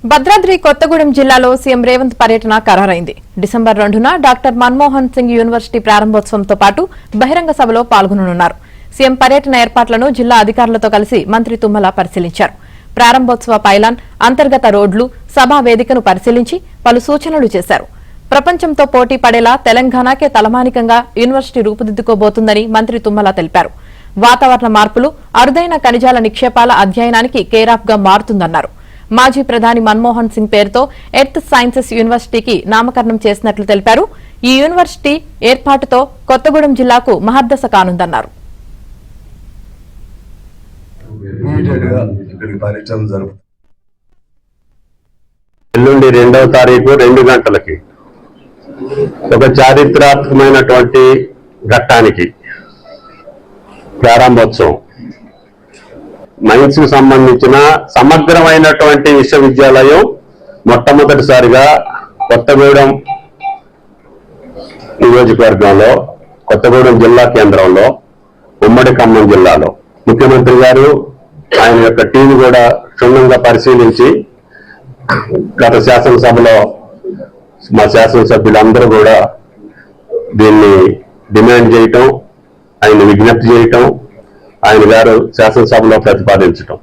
భద్రాద్రి కొత్తగూడెం జిల్లాలో సీఎం రేవంత్ పర్యటన ఖరారైంది. డిసెంబర్ 2న డాక్టర్ మన్మోహన్ సింగ్ యూనివర్సిటీ ప్రారంభోత్సవంతో పాటు బహిరంగ సభలో పాల్గొననున్నారు. సీఎం పర్యటన ఏర్పాట్లను జిల్లా అధికారులతో కలిసి మంత్రి తుమ్మల పరిశీలించారు. ప్రారంభోత్సవ పైలాన్, అంతర్గత రోడ్లు, సభా వేదికను పరిశీలించి పలు సూచనలు చేశారు. ప్రపంచంతో పోటీ పడేలా తెలంగాణకే తలమానికంగా యూనివర్సిటీ రూపుదిద్దుకోబోతుందని మంత్రి తుమ్మల తెలిపారు. వాతావరణ మార్పులు, అరుదైన ఖనిజాల నిక్షేపాల అధ్యయనానికి కేరాఫ్ గా మారుతుందన్నారు. మాజీ ప్రధాని మన్మోహన్ సింగ్ పేరుతో ఎర్త్ సైన్సెస్ యూనివర్సిటీకి నామకరణం చేసినట్లు తెలిపారు. ఈ యూనివర్సిటీ ఏర్పాటుతో కొత్తగూడెం జిల్లాకు మహర్దశ కానుందన్నారు. ఎల్లుండి 2వ తారీఖు 2 గంటలకి ఒక చారిత్రాత్మకమైనటువంటి ఘట్టానికి ప్రారంభోత్సవం. మైన్స్ కు సంబంధించిన సమగ్రమైనటువంటి విశ్వవిద్యాలయం మొట్టమొదటిసారిగా కొత్తగూడెం నియోజకవర్గంలో, కొత్తగూడెం జిల్లా కేంద్రంలో, ఉమ్మడి ఖమ్మం జిల్లాలో ముఖ్యమంత్రి గారు ఆయన యొక్క టీం కూడా క్షుణ్ణంగా పరిశీలించి గత శాసనసభలో మా శాసనసభ్యులందరూ కూడా దీన్ని డిమాండ్ చేయటం, ఆయన విజ్ఞప్తి చేయటం, ఆయన గారు శాసనసభలో ప్రతిపాదించటం.